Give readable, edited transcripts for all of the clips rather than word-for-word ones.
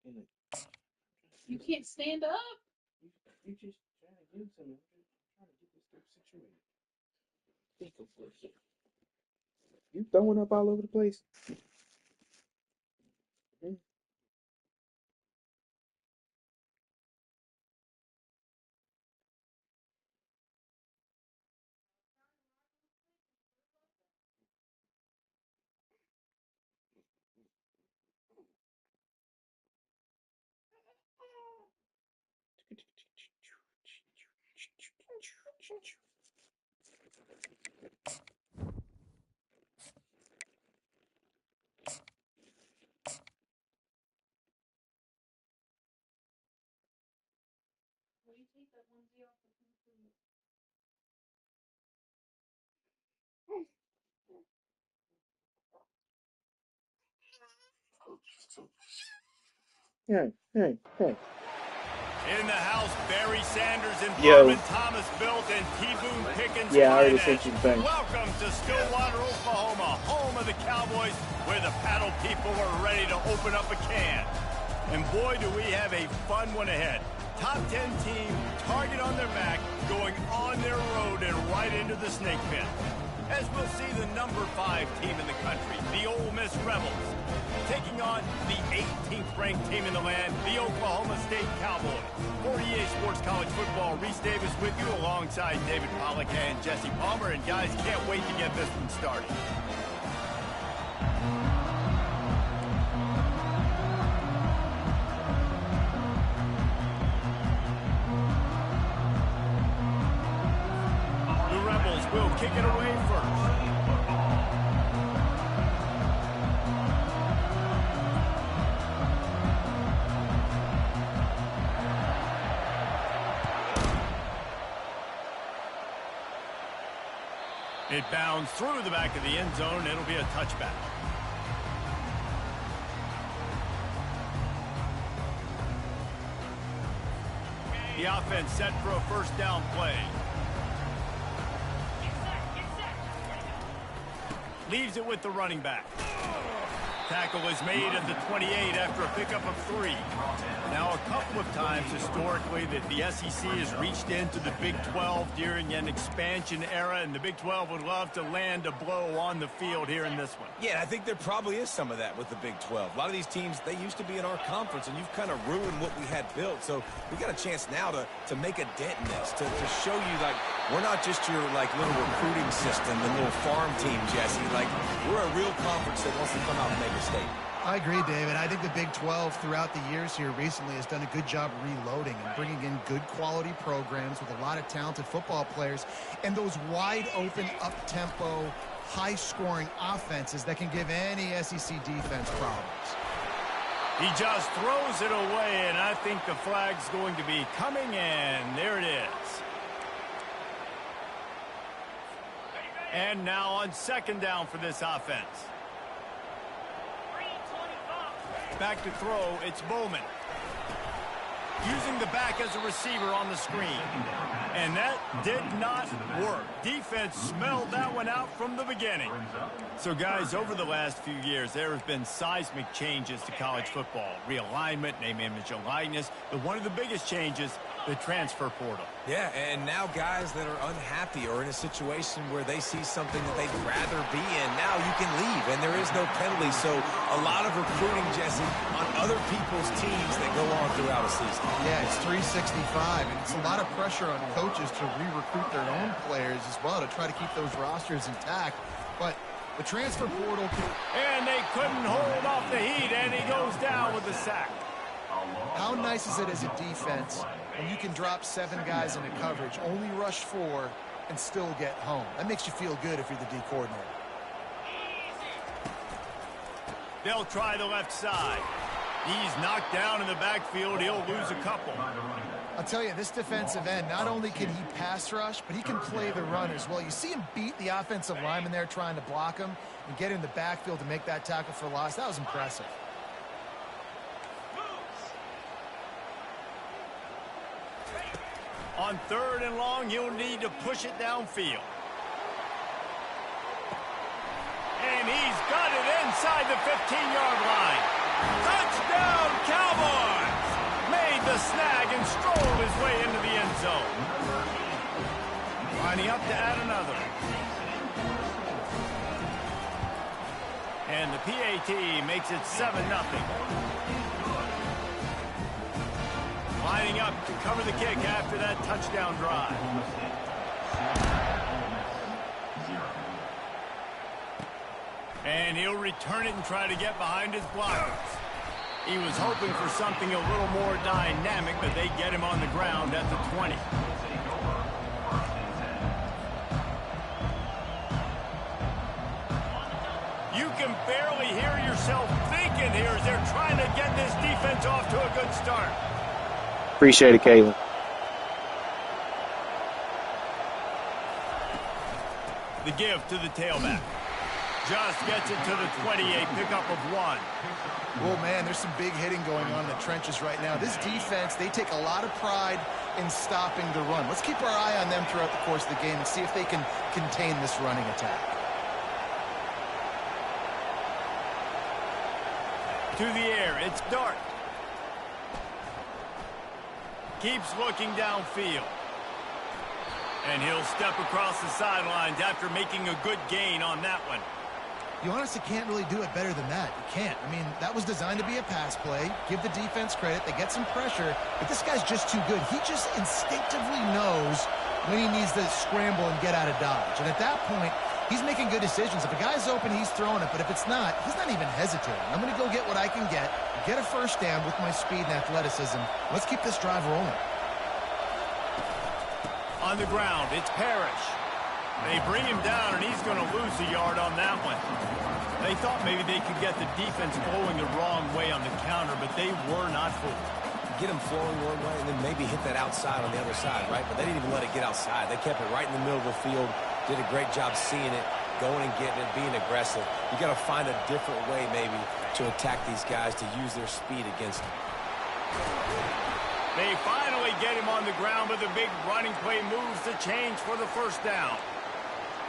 And You can't stand up. you just trying to do something. I'm trying to get this stuff situated. Think of what you throwing up all over the place. Mm-hmm. Will you take that onesie off the food? Hey. In the house, Barry Sanders and Yo. Thurman Thomas built and T. Boone Pickens Yeah, I already financed. sent you the thing. Welcome to Stillwater, Oklahoma, home of the Cowboys, where the paddle people are ready to open up a can. And boy, do we have a fun one ahead. Top 10 team, target on their back, going on their road and right into the snake pit. As we'll see the number 5 team in the country, the Ole Miss Rebels, taking on the 18th ranked team in the land, the Oklahoma State Cowboys. For EA Sports College Football, Reese Davis with you alongside David Pollack and Jesse Palmer. And guys, can't wait to get this one started. The Rebels will kick it away first. It bounds through the back of the end zone. It'll be a touchback. The offense set for a first down play. Leaves it with the running back. Tackle is made at the 28 after a pickup of 3. Now, a couple of times historically that the SEC has reached into the Big 12 during an expansion era, and the Big 12 would love to land a blow on the field here in this one. Yeah, I think there probably is some of that with the Big 12. A lot of these teams, they used to be in our conference, and you've kind of ruined what we had built. So we got a chance now to make a dent in this, to show you, like, we're not just your, like, little recruiting system, the little farm team, Jesse. Like, we're a real conference that wants to come out and make a statement. I agree, David. I think the Big 12 throughout the years here recently has done a good job reloading and bringing in good quality programs with a lot of talented football players and those wide open, up-tempo, high-scoring offenses that can give any SEC defense problems. He just throws it away, and I think the flag's going to be coming, and there it is. And now on second down for this offense. Back to throw, it's Bowman. Using the back as a receiver on the screen. And that did not work. Defense smelled that one out from the beginning. So, guys, over the last few years, there have been seismic changes to college football. Realignment, name, image, and likeness. But one of the biggest changes, the transfer portal. Yeah, and now guys that are unhappy or in a situation where they see something that they'd rather be in, now you can leave, and there is no penalty. So a lot of recruiting, Jesse, on other people's teams that go on throughout a season. Yeah, it's 365, and it's a lot of pressure on coaches to re-recruit their own players as well to try to keep those rosters intact. But the transfer portal and they couldn't hold off the heat, and he goes down with the sack. How nice is it as a defense when you can drop 7 guys into coverage, only rush 4, and still get home? That makes you feel good if you're the D coordinator. They'll try the left side. He's knocked down in the backfield. He'll lose a couple. I'll tell you, this defensive end, not only can he pass rush, but he can play the run as well. You see him beat the offensive lineman there trying to block him and get in the backfield to make that tackle for loss. That was impressive. On third and long, you'll need to push it downfield. And he's got it inside the 15-yard line. Touchdown, Cowboys! Made the snag and strolled his way into the end zone. Lining up to add another. And the PAT makes it 7-0. Lining up to cover the kick after that touchdown drive. And he'll return it and try to get behind his blockers. He was hoping for something a little more dynamic, but they get him on the ground at the 20. You can barely hear yourself thinking here as they're trying to get this defense off to a good start. Appreciate it, Caleb. The give to the tailback. Just gets it to the 20, a pickup of 1. Well, man, there's some big hitting going on in the trenches right now. This defense, they take a lot of pride in stopping the run. Let's keep our eye on them throughout the course of the game and see if they can contain this running attack. To the air, it's Dart. Keeps looking downfield. And he'll step across the sidelines after making a good gain on that one. You honestly can't really do it better than that. You can't. I mean, that was designed to be a pass play. Give the defense credit. They get some pressure. But this guy's just too good. He just instinctively knows when he needs to scramble and get out of dodge. And at that point, he's making good decisions. If a guy's open, he's throwing it. But if it's not, he's not even hesitating. I'm going to go get what I can get a first down with my speed and athleticism. Let's keep this drive rolling. On the ground, it's Parrish. They bring him down, and he's going to lose a yard on that one. They thought maybe they could get the defense flowing the wrong way on the counter, but they were not fooled. Get them flowing one way and then maybe hit that outside on the other side, right? But they didn't even let it get outside. They kept it right in the middle of the field, did a great job seeing it, going and getting it, being aggressive. You got to find a different way maybe to attack these guys to use their speed against them. They finally get him on the ground, but the big running play moves the change for the first down.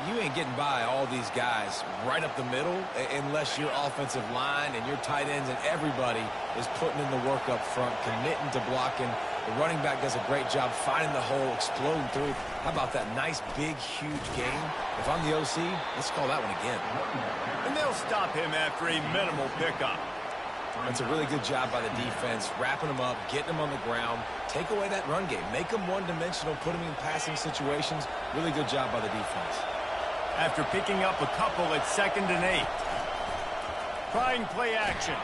You ain't getting by all these guys right up the middle unless your offensive line and your tight ends and everybody is putting in the work up front, committing to blocking. The running back does a great job finding the hole, exploding through. How about that nice, big, huge gain? If I'm the OC, let's call that one again. And they'll stop him after a minimal pickup. That's a really good job by the defense, wrapping them up, getting them on the ground, take away that run game, make them one-dimensional, put them in passing situations. Really good job by the defense. After picking up a couple at 2nd and 8. Trying play action.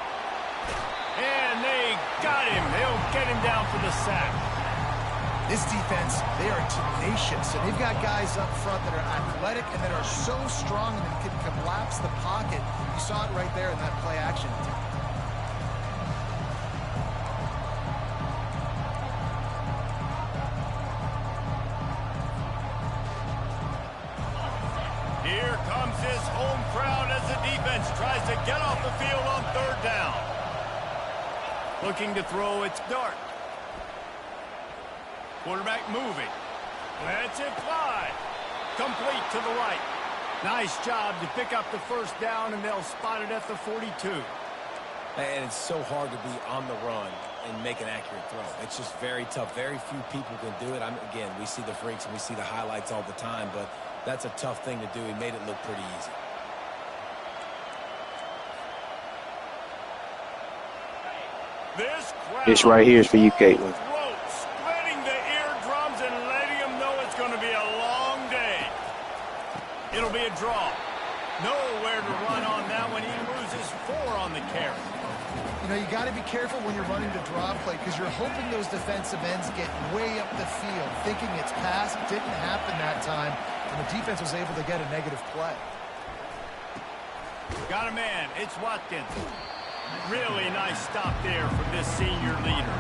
And they got him. They'll get him down for the sack. This defense, they are tenacious, and they've got guys up front that are athletic and that are so strong and that can collapse the pocket. You saw it right there in that play action. Here comes his home crowd as the defense tries to get off the field on 3rd down. Looking to throw, it's Dart. Quarterback moving. Lets it fly. Complete to the right. Nice job to pick up the first down, and they'll spot it at the 42. And it's so hard to be on the run and make an accurate throw. It's just very tough. Very few people can do it. Again, we see the freaks and we see the highlights all the time, but that's a tough thing to do. He made it look pretty easy. This right here is for you, Caitlin. Splitting the eardrums and letting them know it's going to be a long day. It'll be a draw. Nowhere to run on that one. He loses 4 on the carry. You know, you got to be careful when you're running the draw play because you're hoping those defensive ends get way up the field, thinking it's pass. It didn't happen that time, and the defense was able to get a negative play. Got a man. It's Watkins. Really nice stop there from this senior leader.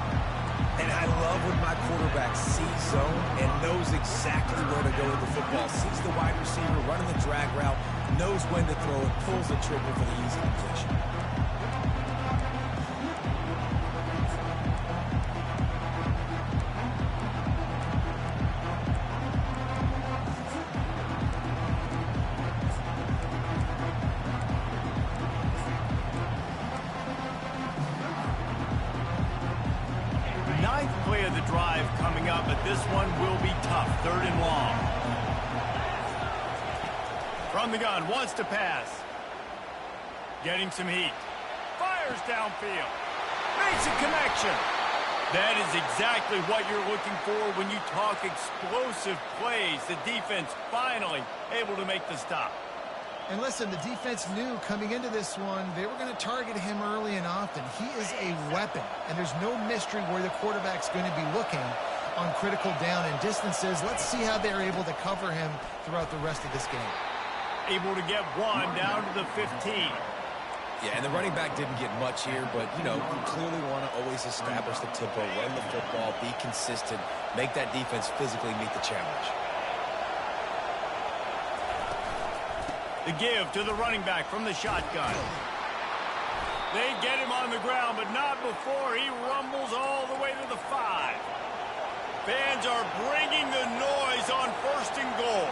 And I love when my quarterback sees zone and knows exactly where to go with the football. Sees the wide receiver running the drag route, knows when to throw it, pulls the trigger for the easy completion. of the drive coming up, but this one will be tough. 3rd and long. From the gun, wants to pass. Getting some heat. Fires downfield. Makes a connection. That is exactly what you're looking for when you talk explosive plays. The defense finally able to make the stop. And listen, the defense knew coming into this one, they were going to target him early and often. He is a weapon, and there's no mystery where the quarterback's going to be looking on critical down and distances. Let's see how they're able to cover him throughout the rest of this game. Able to get one down to the 15. Yeah, and the running back didn't get much here, but, you know, you clearly want to always establish the tempo, run the football, be consistent, make that defense physically meet the challenge. The give to the running back from the shotgun. They get him on the ground, but not before he rumbles all the way to the 5. Fans are bringing the noise on 1st and goal.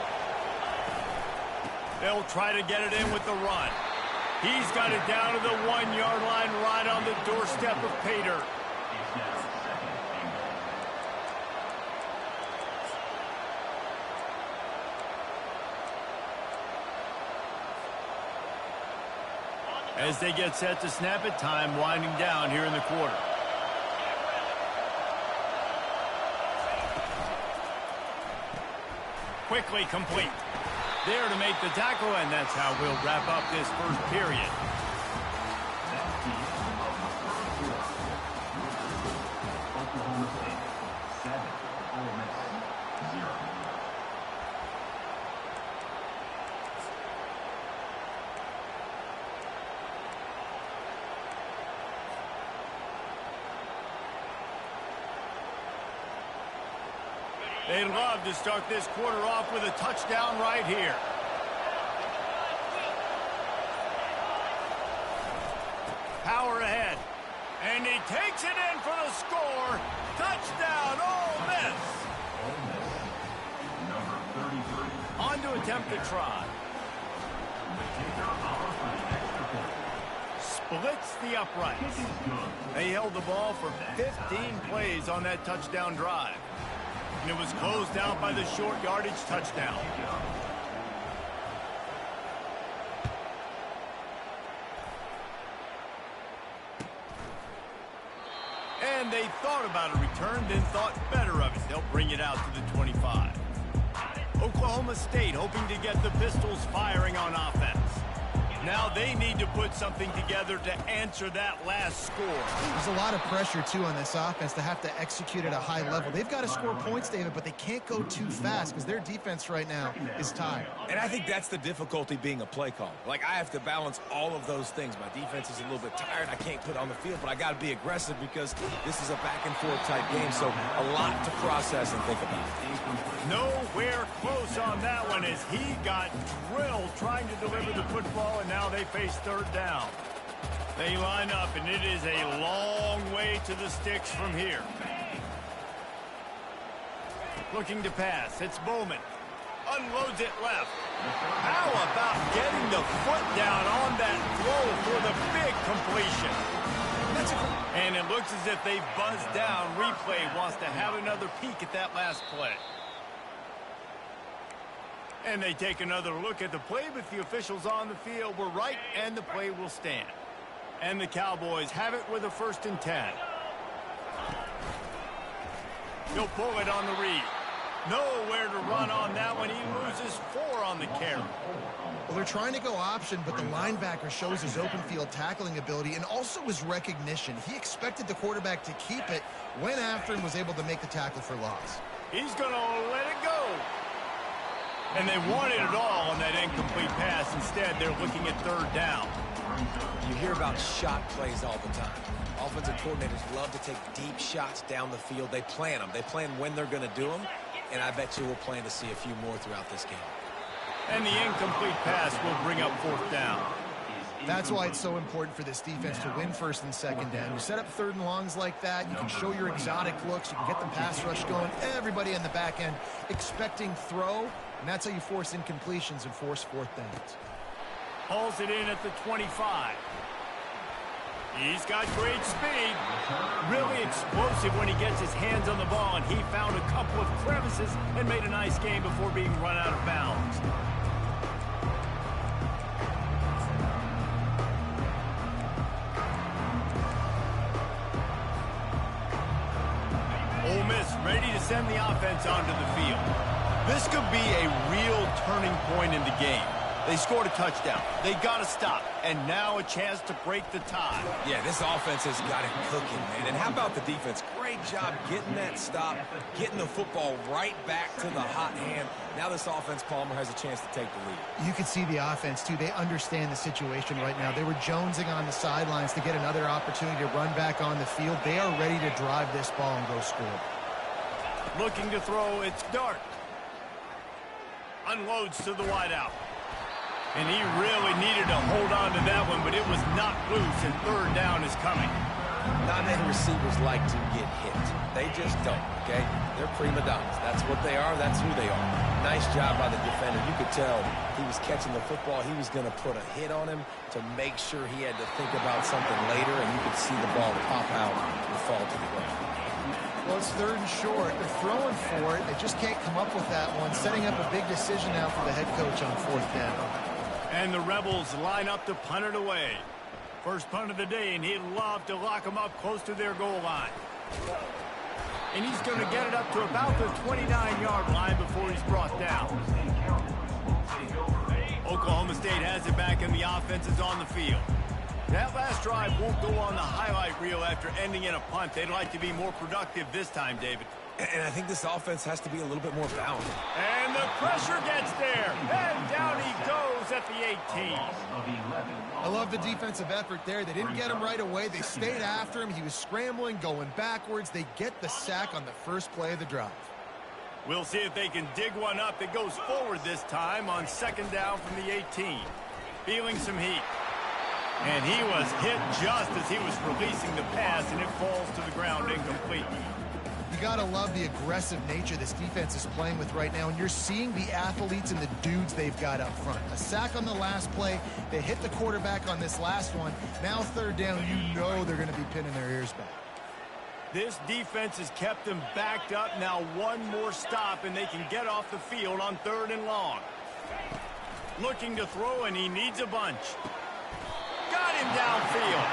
They'll try to get it in with the run. He's got it down to the 1-yard line right on the doorstep of pay dirt. As they get set to snap it, time winding down here in the quarter. Quickly complete. There to make the tackle, and that's how we'll wrap up this 1st period. They'd love to start this quarter off with a touchdown right here. Power ahead. And he takes it in for the score. Touchdown, Ole Miss. On to attempt the try. Splits the uprights. They held the ball for 15 plays on that touchdown drive. And it was closed out by the short yardage touchdown. And they thought about a return, then thought better of it. They'll bring it out to the 25. Oklahoma State hoping to get the Pistols firing on offense. Now they need to put something together to answer that last score. There's a lot of pressure, too, on this offense to have to execute at a high level. They've got to score points, David, but they can't go too fast because their defense right now is tired. And I think that's the difficulty being a play caller. Like, I have to balance all of those things. My defense is a little bit tired. I can't put it on the field, but I got to be aggressive because this is a back-and-forth type game, so a lot to process and think about. Nowhere close on that one as he got drilled trying to deliver the football, and now they face 3rd down. They line up, and it is a long way to the sticks from here. Looking to pass. It's Bowman. Unloads it left. How about getting the foot down on that throw for the big completion? And it looks as if they've buzzed down. Replay wants to have another peek at that last play. And they take another look at the play, but the officials on the field were right, and the play will stand. And the Cowboys have it with a 1st and 10. He'll pull it on the read. Nowhere to run on that one. He loses 4 on the carry. Well, they're trying to go option, but the linebacker shows his open field tackling ability and also his recognition. He expected the quarterback to keep it, went after and was able to make the tackle for loss. He's going to let it go. And they wanted it all on that incomplete pass. Instead, they're looking at 3rd down. You hear about shot plays all the time. Offensive coordinators love to take deep shots down the field. They plan them. They plan when they're going to do them. And I bet you we'll plan to see a few more throughout this game. And the incomplete pass will bring up 4th down. That's why it's so important for this defense to win 1st and 2nd down. You set up 3rd and longs like that, you can show your exotic looks, you can get the pass rush going, everybody in the back end expecting throw, and that's how you force incompletions and force 4th downs. Hauls it in at the 25. He's got great speed. Really explosive when he gets his hands on the ball, and he found a couple of crevices and made a nice game before being run out of bounds. Ole Miss ready to send the offense onto the field. This could be a real turning point in the game. They scored a touchdown. They got to stop. And now a chance to break the tie. Yeah, this offense has got it cooking, man. And how about the defense? Great job getting that stop, getting the football right back to the hot hand. Now this offense, Palmer, has a chance to take the lead. You can see the offense, too. They understand the situation right now. They were jonesing on the sidelines to get another opportunity to run back on the field. They are ready to drive this ball and go score. Looking to throw, it's Dart. Unloads to the wideout. And he really needed to hold on to that one, but it was knocked loose, and third down is coming. Not many receivers like to get hit. They just don't, okay? They're prima donnas. That's what they are. That's who they are. Nice job by the defender. You could tell he was catching the football. He was going to put a hit on him to make sure he had to think about something later, and you could see the ball pop out and fall to the ground. Well, it's third and short. They're throwing for it. They just can't come up with that one. Setting up a big decision now for the head coach on fourth down. And the Rebels line up to punt it away. First punt of the day, and he'd love to lock them up close to their goal line. And he's going to get it up to about the 29-yard line before he's brought down. Oklahoma State has it back, and the offense is on the field. That last drive won't go on the highlight reel after ending in a punt. They'd like to be more productive this time, David. And I think this offense has to be a little bit more balanced. And the pressure gets there. And down he goes at the 18. I love the defensive effort there. They didn't get him right away. They stayed after him. He was scrambling, going backwards. They get the sack on the first play of the drive. We'll see if they can dig one up that goes forward this time on second down from the 18. Feeling some heat. And he was hit just as he was releasing the pass, and it falls to the ground incomplete. You got to love the aggressive nature this defense is playing with right now, and you're seeing the athletes and the dudes they've got up front. A sack on the last play. They hit the quarterback on this last one. Now third down, you know they're going to be pinning their ears back. This defense has kept them backed up. Now one more stop, and they can get off the field on third and long. Looking to throw, and he needs a bunch. Got him downfield.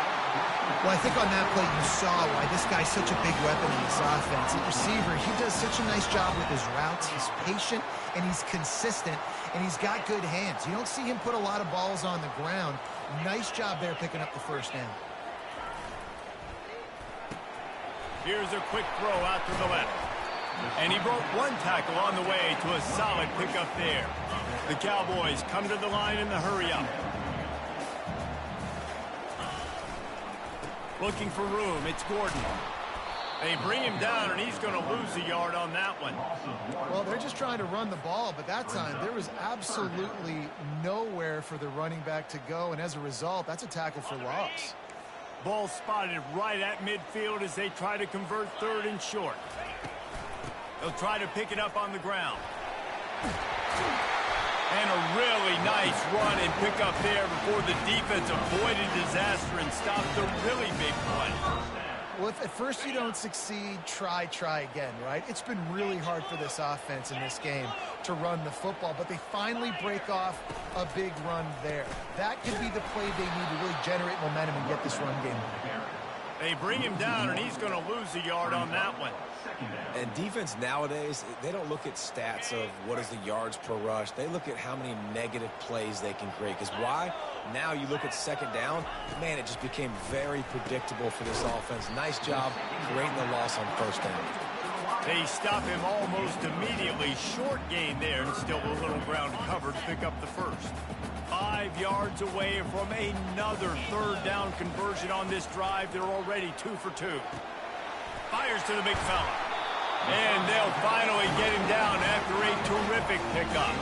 Well, I think on that play you saw why this guy's such a big weapon in this offense. The receiver, he does such a nice job with his routes. He's patient, and he's consistent, and he's got good hands. You don't see him put a lot of balls on the ground. Nice job there picking up the first down. Here's a quick throw out to the left. And he broke one tackle on the way to a solid pickup there. The Cowboys come to the line in the hurry-up. Looking for room, it's Gordon. They bring him down, and he's going to lose a yard on that one. Well, they're just trying to run the ball, but that time there was absolutely nowhere for the running back to go, and as a result, that's a tackle for loss. Ball spotted right at midfield as they try to convert third and short. They'll try to pick it up on the ground. And a really nice run and pick up there before the defense avoided disaster and stopped the really big play. Well, if at first you don't succeed, try again, right? It's been really hard for this offense in this game to run the football, but they finally break off a big run there. That could be the play they need to really generate momentum and get this run game. They bring him down, and he's going to lose a yard on that one. And defense nowadays, they don't look at stats of what is the yards per rush. They look at how many negative plays they can create. Because why? Now you look at second down, man, it just became very predictable for this offense. Nice job creating the loss on first down. They stop him almost immediately. Short gain there, and still a little ground to cover to pick up the first. 5 yards away from another third down conversion on this drive. They're already 2 for 2. Fires to the big fella. And they'll finally get him down after a terrific pickup.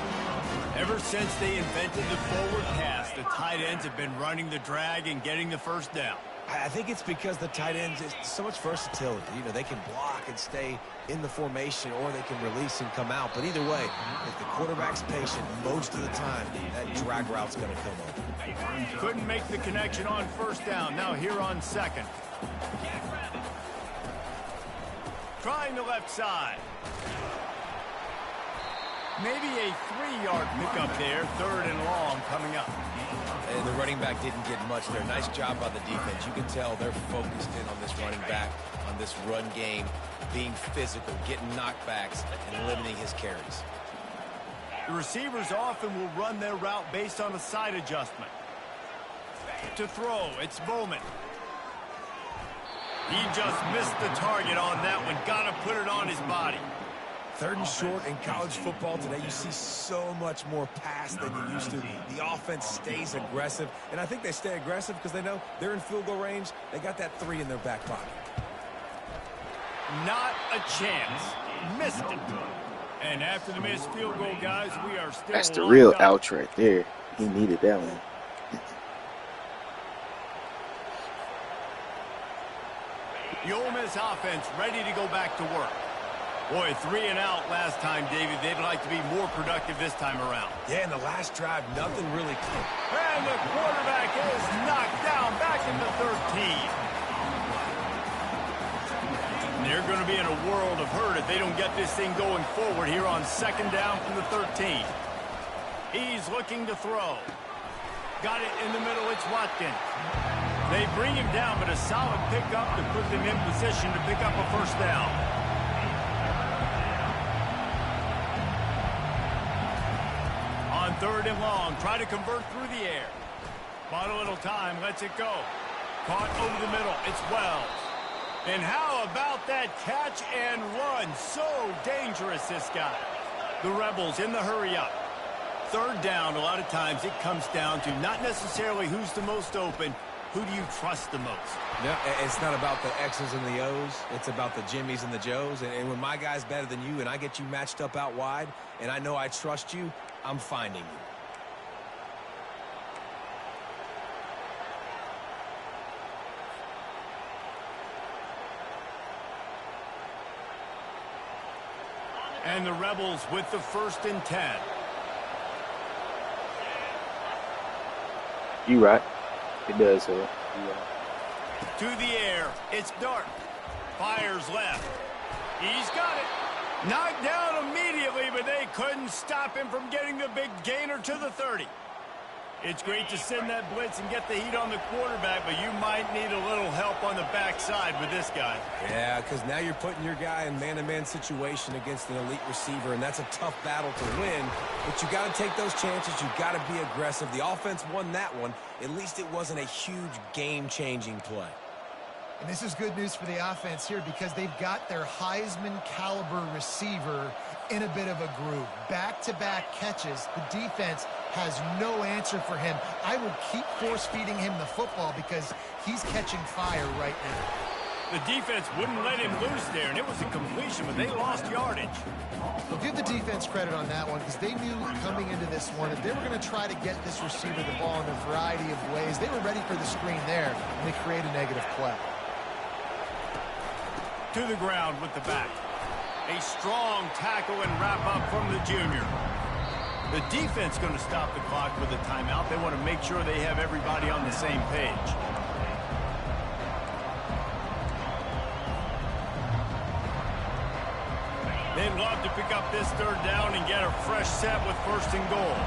Ever since they invented the forward pass, the tight ends have been running the drag and getting the first down. I think it's because the tight ends is so much versatility. You know, they can block and stay in the formation, or they can release and come out. But either way, if the quarterback's patient, most of the time, that drag route's going to come over. Couldn't make the connection on first down. Now here on second. Trying the left side. Maybe a 3-yard pickup there. 3rd and long coming up. And the running back didn't get much there. Nice job by the defense. You can tell they're focused in on this running back, on this run game, being physical, getting knockbacks, and limiting his carries. The receivers often will run their route based on a side adjustment. To throw, it's Bowman. He just missed the target on that one. Got to put it on his body. 3rd and short in college football today, you see so much more pass than you used to. The offense stays aggressive, and I think they stay aggressive because they know they're in field goal range. They got that 3 in their back pocket. Not a chance. Missed it. And after the missed field goal, guys, we are still... That's the real ouch right there. He needed that one. The Ole Miss offense ready to go back to work. Boy, 3 and out last time, David. They'd like to be more productive this time around. Yeah, in the last drive, nothing really came. And the quarterback is knocked down back into 13. They're going to be in a world of hurt if they don't get this thing going forward here on 2nd down from the 13. He's looking to throw. Got it in the middle. It's Watkins. They bring him down, but a solid pickup to put them in position to pick up a first down. On 3rd and long, try to convert through the air. Bought a little time, lets it go. Caught over the middle, it's Wells. And how about that catch and run? So dangerous, this guy. The Rebels in the hurry up. 3rd down, a lot of times it comes down to not necessarily who's the most open, who do you trust the most? No, it's not about the X's and the O's. It's about the Jimmies and the Joes. And when my guy's better than you and I get you matched up out wide and I know I trust you, I'm finding you. And the Rebels with the 1st and 10. You right. It does, huh? To the air. It's Dart. Fires left. He's got it. Knocked down immediately, but they couldn't stop him from getting the big gainer to the 30. It's great to send that blitz and get the heat on the quarterback, but you might need a little help on the backside with this guy. Yeah, because now you're putting your guy in man-to-man situation against an elite receiver, and that's a tough battle to win. But you got to take those chances. You got to be aggressive. The offense won that one. At least it wasn't a huge game-changing play. And this is good news for the offense here because they've got their Heisman-caliber receiver in a bit of a groove. Back-to-back catches. The defense has no answer for him. I will keep force-feeding him the football because he's catching fire right now. The defense wouldn't let him loose there, and it was a completion, but they lost yardage. We'll give the defense credit on that one because they knew coming into this one that they were going to try to get this receiver the ball in a variety of ways. They were ready for the screen there, and they create a negative play. To the ground with the back. A strong tackle and wrap up from the junior. The defense going to stop the clock with a timeout. They want to make sure they have everybody on the same page. They'd love to pick up this 3rd down and get a fresh set with 1st and goal.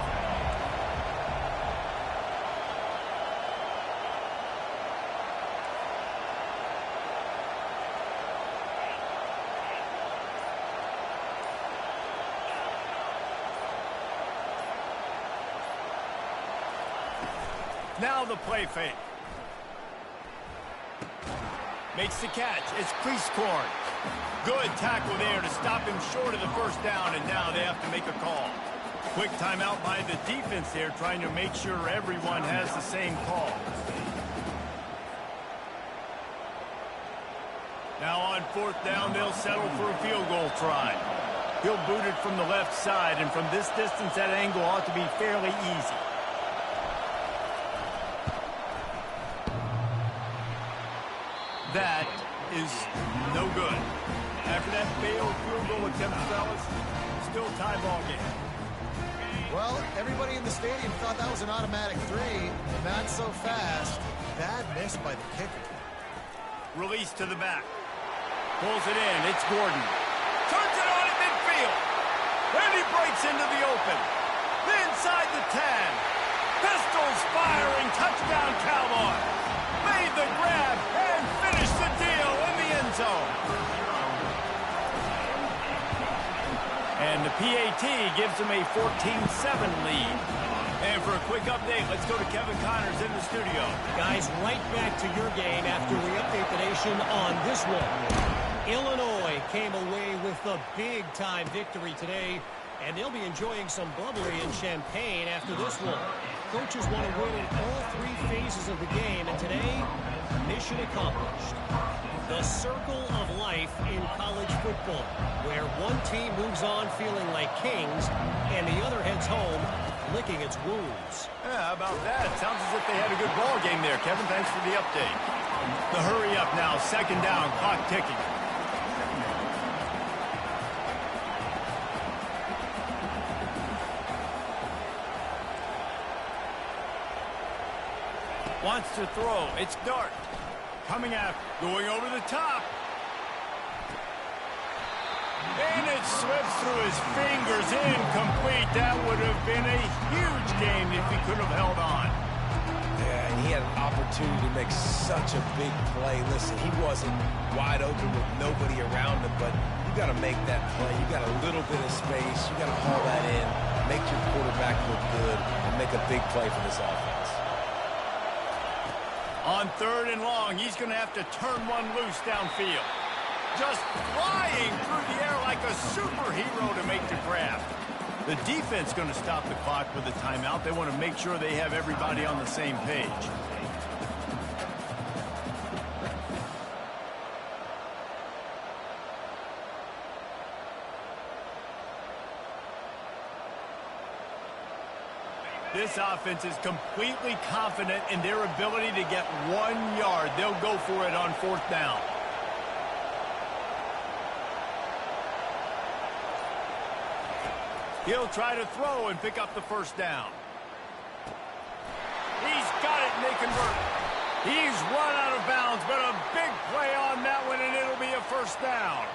Now the play fake. Makes the catch. It's Priestcorn. Good tackle there to stop him short of the 1st down, and now they have to make a call. Quick timeout by the defense there, trying to make sure everyone has the same call. Now on 4th down, they'll settle for a field goal try. He'll boot it from the left side, and from this distance, that angle ought to be fairly easy. That is no good. After that failed field goal attempt, fellas, still tie ball game. Well, everybody in the stadium thought that was an automatic three. Not so fast. Bad miss by the kicker. Release to the back. Pulls it in. It's Gordon. Turns it on at midfield. And he breaks into the open. Inside the 10. Pistols firing. Touchdown, Cowboy. Made the grab and finished the deal in the end zone. And the PAT gives them a 14-7 lead. And for a quick update, let's go to Kevin Connors in the studio. Guys, right back to your game after we update the nation on this one. Illinois came away with a big-time victory today, and they'll be enjoying some bubbly and champagne after this one. Coaches want to win in all three phases of the game, and today, mission accomplished. The circle of life in college football, where one team moves on feeling like kings, and the other heads home licking its wounds. Yeah, how about that? Sounds as if they had a good ball game there. Kevin, thanks for the update. The hurry up now, second down, clock ticking. Wants to throw. It's Dart. Coming out, going over the top. And it slips through his fingers, incomplete. That would have been a huge gain if he could have held on. Yeah, and he had an opportunity to make such a big play. Listen, he wasn't wide open with nobody around him, but you got to make that play. You got a little bit of space. You got to haul that in, make your quarterback look good, and make a big play for this offense. On 3rd and long, he's going to have to turn one loose downfield. Just flying through the air like a superhero to make the grab. The defense going to stop the clock with a timeout. They want to make sure they have everybody on the same page. This offense is completely confident in their ability to get 1 yard. They'll go for it on 4th down. He'll try to throw and pick up the 1st down. He's got it, and they convert. He's run out of bounds, but a big play on that one, and it'll be a 1st down.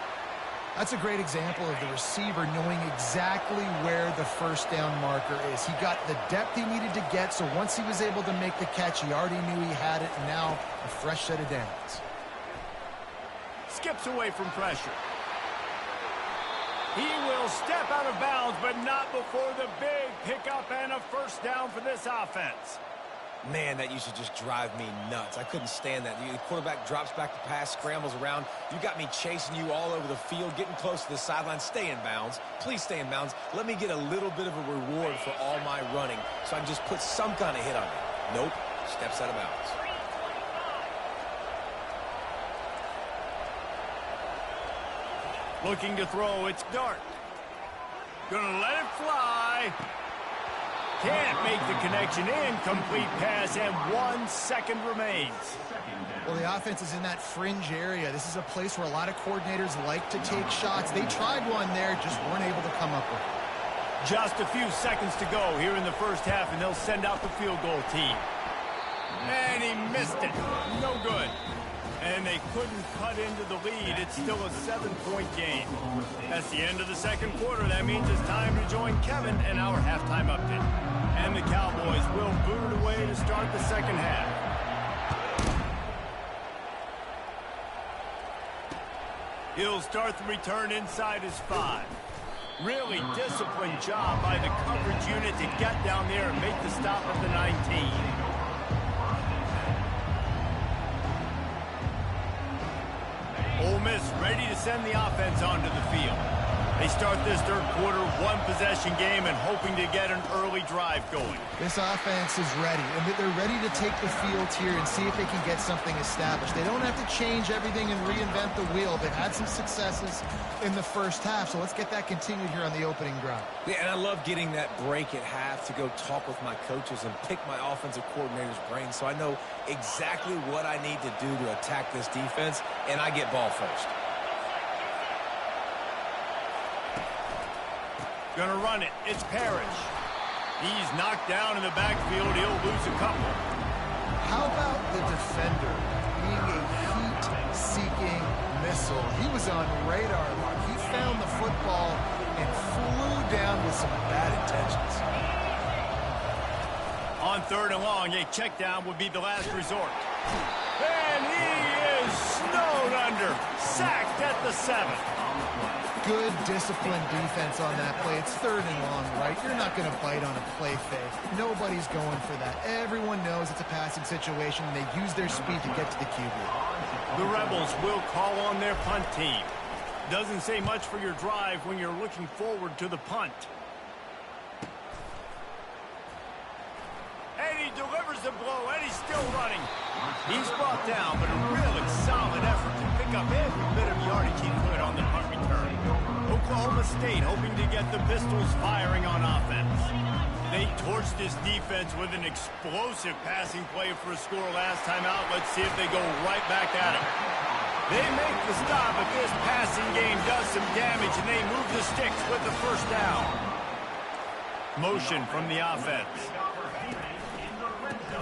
That's a great example of the receiver knowing exactly where the 1st down marker is. He got the depth he needed to get, so once he was able to make the catch, he already knew he had it, and now a fresh set of downs. Skips away from pressure. He will step out of bounds, but not before the big pickup and a 1st down for this offense. Man, that used to just drive me nuts. I couldn't stand that. The quarterback drops back to pass, scrambles around. You got me chasing you all over the field, getting close to the sideline. Stay in bounds. Please stay in bounds. Let me get a little bit of a reward for all my running so I can just put some kind of hit on you. Nope. Steps out of bounds. Looking to throw, it's Dart. Gonna let it fly. Can't make the connection. Incomplete pass, and 1 second remains. Well, the offense is in that fringe area. This is a place where a lot of coordinators like to take shots. They tried one there, just weren't able to come up with it. Just a few seconds to go here in the 1st half, and they'll send out the field goal team. And he missed it. No good. And they couldn't cut into the lead. It's still a 7-point game. That's the end of the 2nd quarter. That means it's time to join Kevin in our halftime update. And the Cowboys will boot it away to start the 2nd half. He'll start the return inside his 5. Really disciplined job by the coverage unit to get down there and make the stop at the 19. Ole Miss ready to send the offense onto the field. They start this third quarter one-possession game and hoping to get an early drive going. This offense is ready, and they're ready to take the field here and see if they can get something established. They don't have to change everything and reinvent the wheel. They've had some successes in the first half, so let's get that continued here on the opening drive. Yeah, and I love getting that break at half to go talk with my coaches and pick my offensive coordinator's brain so I know exactly what I need to do to attack this defense, and I get ball first. Gonna run it. It's Parrish. He's knocked down in the backfield. He'll lose a couple. How about the defender being a heat-seeking missile? He was on radar lock. He found the football and flew down with some bad intentions. On 3rd and long, a check down would be the last resort. And he is snowed under. Sacked at the 7. Good disciplined defense on that play. It's 3rd and long, right? You're not going to bite on a play fake. Nobody's going for that. Everyone knows it's a passing situation, and they use their speed to get to the QB. The Rebels will call on their punt team. Doesn't say much for your drive when you're looking forward to the punt. And he delivers the blow, and he's still running. He's brought down, but a really solid effort to pick up every bit of yardage he could on the punt return. Oklahoma State hoping to get the Pistols firing on offense. They torched this defense with an explosive passing play for a score last time out. Let's see if they go right back at it. They make the stop, but this passing game does some damage, and they move the sticks with the first down. Motion from the offense.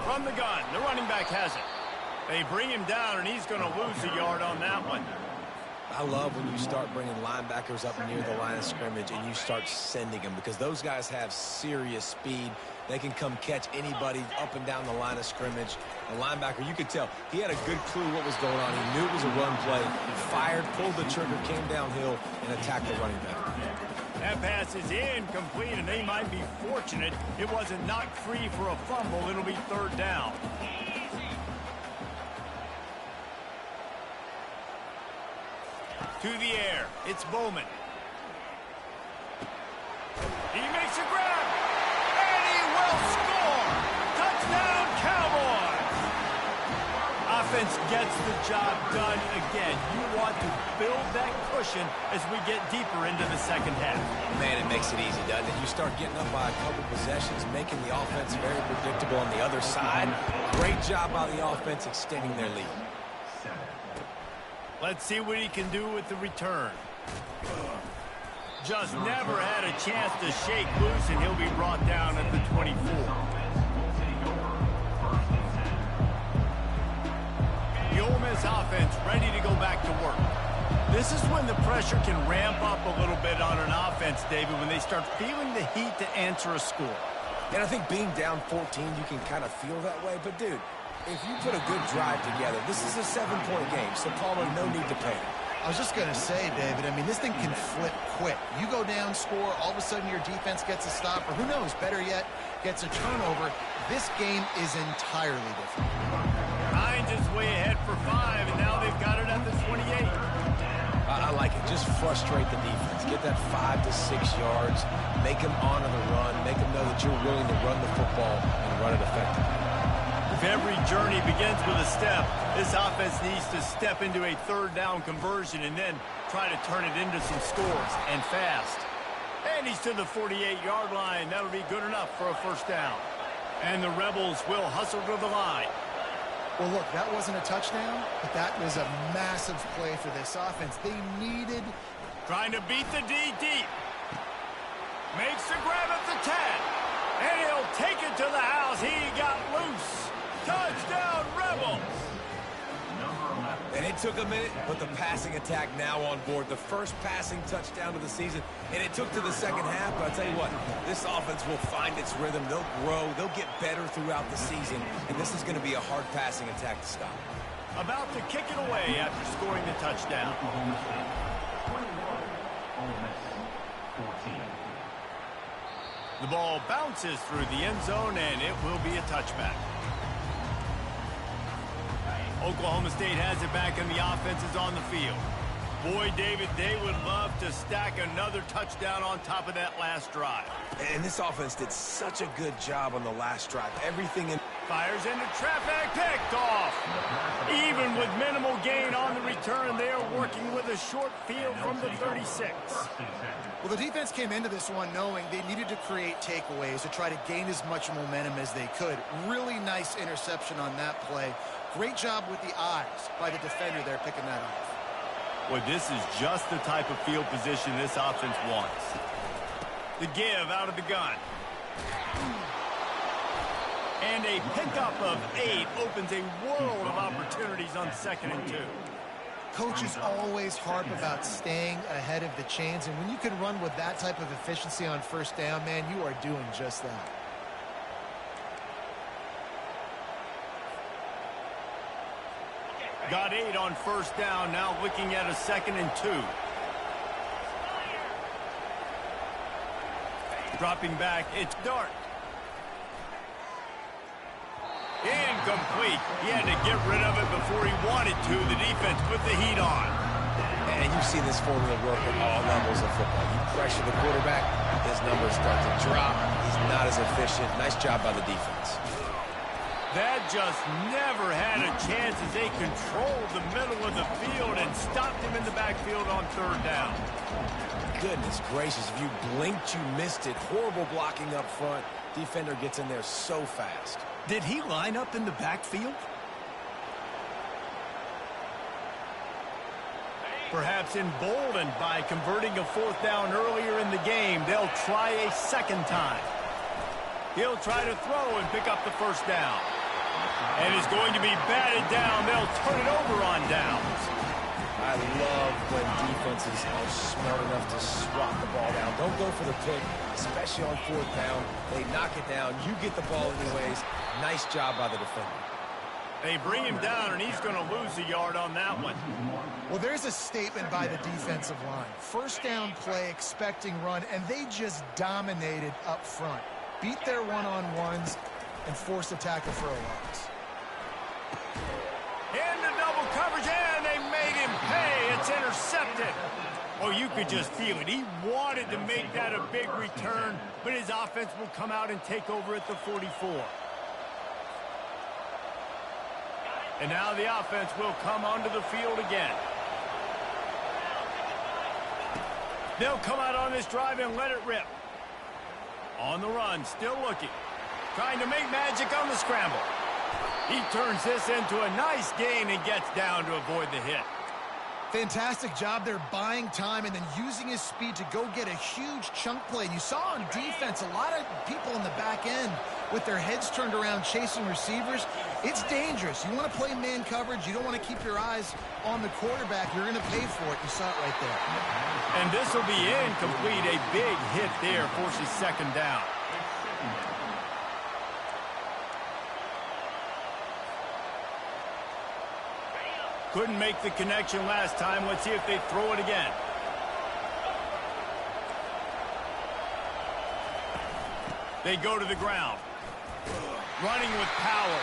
From the gun, the running back has it. They bring him down, and he's going to lose a yard on that one. I love when you start bringing linebackers up near the line of scrimmage and you start sending them because those guys have serious speed. They can come catch anybody up and down the line of scrimmage. The linebacker, you could tell, he had a good clue what was going on. He knew it was a run play. He fired, pulled the trigger, came downhill, and attacked the running back. That pass is incomplete, and they might be fortunate it wasn't knocked free for a fumble. It'll be 3rd down. To the air, it's Bowman. He makes a grab, and he will score! Touchdown, Cowboys! Offense gets the job done again. You want to build that cushion as we get deeper into the second half. Man, it makes it easy, doesn't it? You start getting up by a couple possessions, making the offense very predictable on the other side. Great job by the offense extending their lead. Let's see what he can do with the return. Just never had a chance to shake loose, and he'll be brought down at the 24. The Ole Miss offense ready to go back to work. This is when the pressure can ramp up a little bit on an offense, David, when they start feeling the heat to answer a score. And I think being down 14, you can kind of feel that way. But, dude, if you put a good drive together, this is a 7-point game, so Palmer, no need to panic. I was just going to say, David, I mean, this thing can flip quick. You go down, score, all of a sudden your defense gets a stop, or who knows, better yet, gets a turnover. This game is entirely different. Hines is way ahead for 5, and now they've got it at the 28. I like it. Just frustrate the defense. Get that 5 to 6 yards. Make them honor the run. Make them know that you're willing to run the football and run it effectively. If every journey begins with a step, this offense needs to step into a 3rd down conversion and then try to turn it into some scores, and fast. And he's to the 48-yard line. That'll be good enough for a 1st down. And the Rebels will hustle to the line. Well, look, that wasn't a touchdown, but that was a massive play for this offense. They needed... Trying to beat the D deep. Makes the grab at the 10. And he'll take it to the house. He got loose. Touchdown, Rebels! And it took a minute, but the passing attack now on board. The first passing touchdown of the season, and it took to the second half. But I'll tell you what, this offense will find its rhythm. They'll grow. They'll get better throughout the season, and this is going to be a hard passing attack to stop. About to kick it away after scoring the touchdown. The ball bounces through the end zone, and it will be a touchback. Oklahoma State has it back, and the offense is on the field. Boy, David, they would love to stack another touchdown on top of that last drive. And this offense did such a good job on the last drive. Everything in... Fires into traffic, picked off. Even with minimal gain on the return, they are working with a short field from the 36. Well, the defense came into this one knowing they needed to create takeaways to try to gain as much momentum as they could. Really nice interception on that play. Great job with the eyes by the defender there picking that off. Well, this is just the type of field position this offense wants. The give out of the gun. And a pickup of 8 opens a world of opportunities on 2nd and 2. Coaches always harp about staying ahead of the chains, and when you can run with that type of efficiency on 1st down, man, you are doing just that. Got 8 on 1st down, now looking at a 2nd and 2. Dropping back, it's Dart. Incomplete. He had to get rid of it before he wanted to. The defense put the heat on. And you've seen this formula work at all levels of football. You pressure the quarterback, his numbers start to drop. He's not as efficient. Nice job by the defense. That just never had a chance as they controlled the middle of the field and stopped him in the backfield on 3rd down. Goodness gracious, if you blinked, you missed it. Horrible blocking up front. Defender gets in there so fast. Did he line up in the backfield? Perhaps emboldened by converting a 4th down earlier in the game, they'll try a 2nd time. He'll try to throw and pick up the 1st down. And is going to be batted down. They'll turn it over on downs. I love when defenses are smart enough to swat the ball down. Don't go for the pick, especially on 4th down. They knock it down. You get the ball anyways. Nice job by the defender. They bring him down, and he's going to lose a yard on that one. Well, there's a statement by the defensive line. 1st down play, expecting run, and they just dominated up front. Beat their one-on-ones and forced a tackle for a loss. Into double coverage, and they made him pay. It's intercepted. Oh, you could just feel it. He wanted to make that a big return, but his offense will come out and take over at the 44. And now the offense will come onto the field again. They'll come out on this drive and let it rip. On the run, still looking. Trying to make magic on the scramble. He turns this into a nice gain and gets down to avoid the hit. Fantastic job there buying time and then using his speed to go get a huge chunk play. And you saw on defense a lot of people in the back end with their heads turned around chasing receivers. It's dangerous. You want to play man coverage. You don't want to keep your eyes on the quarterback. You're going to pay for it. You saw it right there. And this will be incomplete. A big hit there forces 2nd down. Couldn't make the connection last time. Let's see if they throw it again. They go to the ground. Running with power.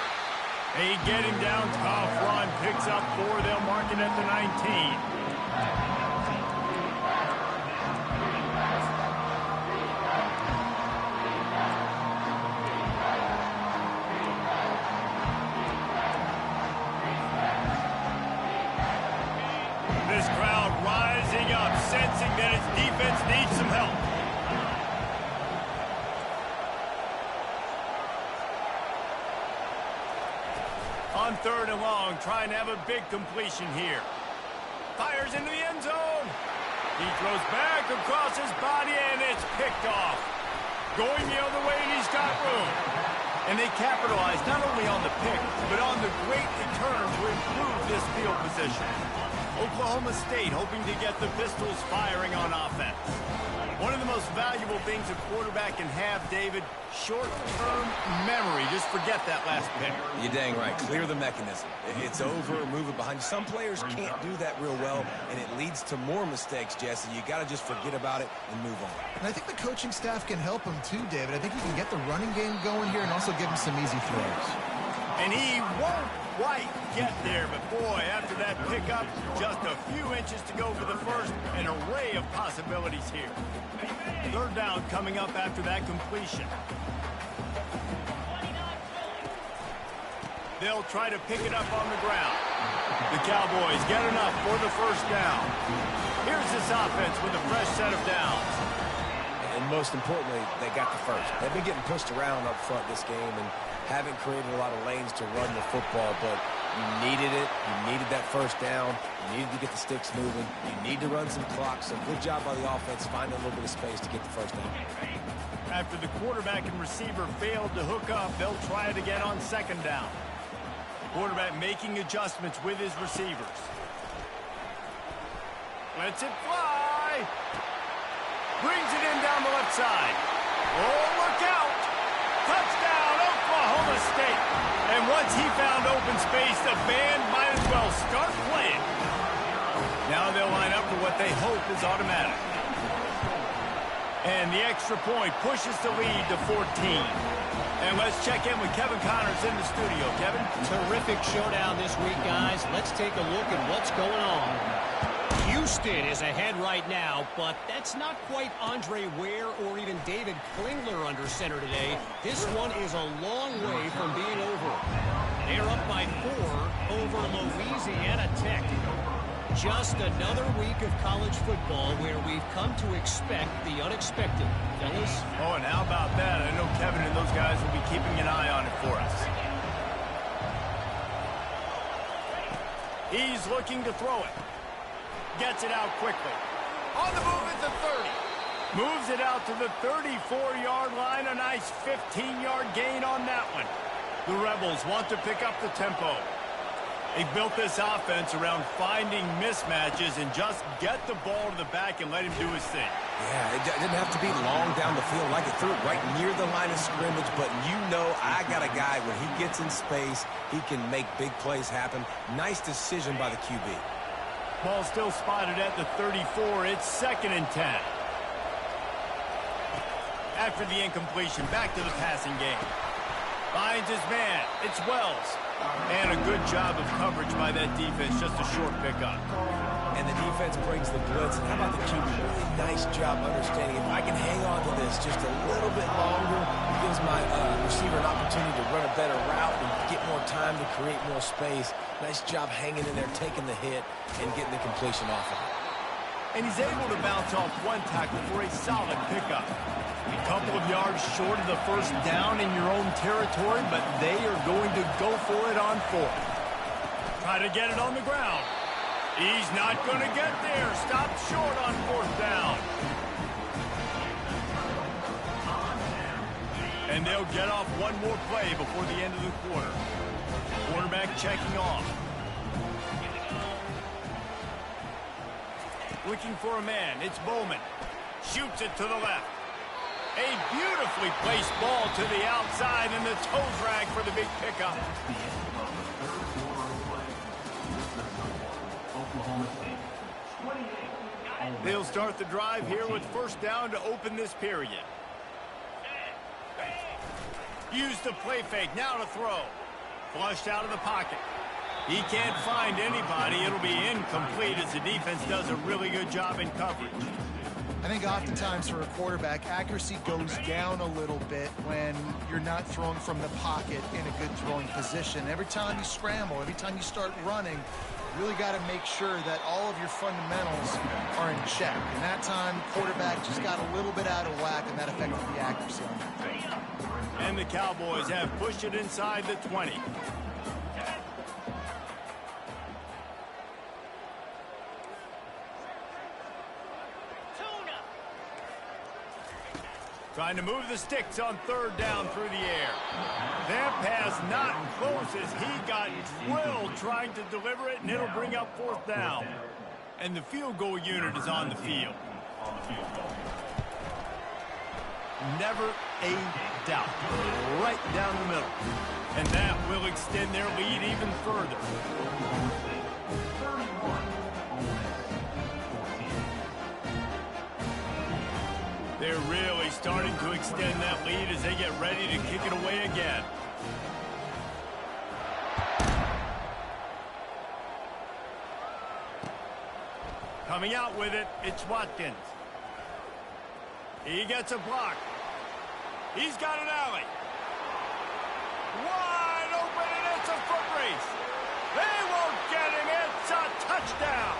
They get him down. Tough run. Picks up 4. They'll mark it at the 19. This crowd rising up, sensing that its defense needs some help. On 3rd and long, trying to have a big completion here. Fires into the end zone. He throws back across his body, and it's picked off. Going the other way, and he's got room. And they capitalize not only on the pick, but on the great return to improve this field position. Oklahoma State hoping to get the Pistols firing on offense. One of the most valuable things a quarterback can have, David, short-term memory. Just forget that last pick. You're dang right. Clear the mechanism. It's over, move it behind you. Some players can't do that real well, and it leads to more mistakes, Jesse. You got to just forget about it and move on. And I think the coaching staff can help him too, David. I think he can get the running game going here and also give him some easy throws. And he won't quite get there, but boy, after that pickup, just a few inches to go for the first. An array of possibilities here. Third down coming up after that completion. They'll try to pick it up on the ground. The Cowboys get enough for the first down. Here's this offense with a fresh set of downs. And most importantly, they got the first. They've been getting pushed around up front this game and haven't created a lot of lanes to run the football, but you needed it. You needed that first down. You needed to get the sticks moving. You need to run some clock. So good job by the offense finding a little bit of space to get the first down. After the quarterback and receiver failed to hook up, they'll try it again on second down. Quarterback making adjustments with his receivers. Lets it fly. Brings it in down the left side. Oh, look out. Touchdown, Oklahoma State. And once he found open space, the band might as well start playing. Now they'll line up for what they hope is automatic. And the extra point pushes the lead to 14. And let's check in with Kevin Connors in the studio. Kevin? Terrific showdown this week, guys. Let's take a look at what's going on. Houston is ahead right now, but that's not quite Andre Ware or even David Klingler under center today. This one is a long way from being over. They're up by 4 over Louisiana Tech. Just another week of college football where we've come to expect the unexpected. Fellas? Oh, and how about that? I know Kevin and those guys will be keeping an eye on it for us. He's looking to throw it. Gets it out quickly. On the move at the 30. Moves it out to the 34-yard line. A nice 15-yard gain on that one. The Rebels want to pick up the tempo. They built this offense around finding mismatches and just get the ball to the back and let him do his thing. Yeah, it didn't have to be long down the field. Like it threw it right near the line of scrimmage, but you know I got a guy, when he gets in space, he can make big plays happen. Nice decision by the QB. Ball still spotted at the 34. It's 2nd and 10. After the incompletion, back to the passing game. Finds his man. It's Wells. And a good job of coverage by that defense. Just a short pickup. And the defense brings the blitz. And how about the QB? Really nice job understanding. If I can hang on to this just a little bit longer, it gives my receiver an opportunity to run a better route and get more time to create more space. Nice job hanging in there, taking the hit, and getting the completion off of it. And he's able to bounce off one tackle for a solid pickup. A couple of yards short of the first down in your own territory, but they are going to go for it on 4th. Try to get it on the ground. He's not going to get there. Stopped short on 4th down. And they'll get off one more play before the end of the quarter. Quarterback checking off. Looking for a man. It's Bowman. Shoots it to the left. A beautifully placed ball to the outside, and the toe drag for the big pickup. They'll start the drive here with first down to open this period. Use the play fake, now to throw. Flushed out of the pocket. He can't find anybody. It'll be incomplete as the defense does a really good job in coverage. I think oftentimes for a quarterback, accuracy goes down a little bit when you're not throwing from the pocket in a good throwing position. Every time you scramble, every time you start running, you really got to make sure that all of your fundamentals are in check. And that time, quarterback just got a little bit out of whack, and that affected the accuracy on that. And the Cowboys have pushed it inside the 20. Trying to move the sticks on 3rd down through the air. That pass not close as he got drilled trying to deliver it, and it'll bring up 4th down. And the field goal unit is on the field. Never a doubt. Right down the middle. And that will extend their lead even further. They're really starting to extend that lead as they get ready to kick it away again. Coming out with it, it's Watkins. He gets a block. He's got an alley. Wide open, and it's a foot race. They won't get him. It's a touchdown.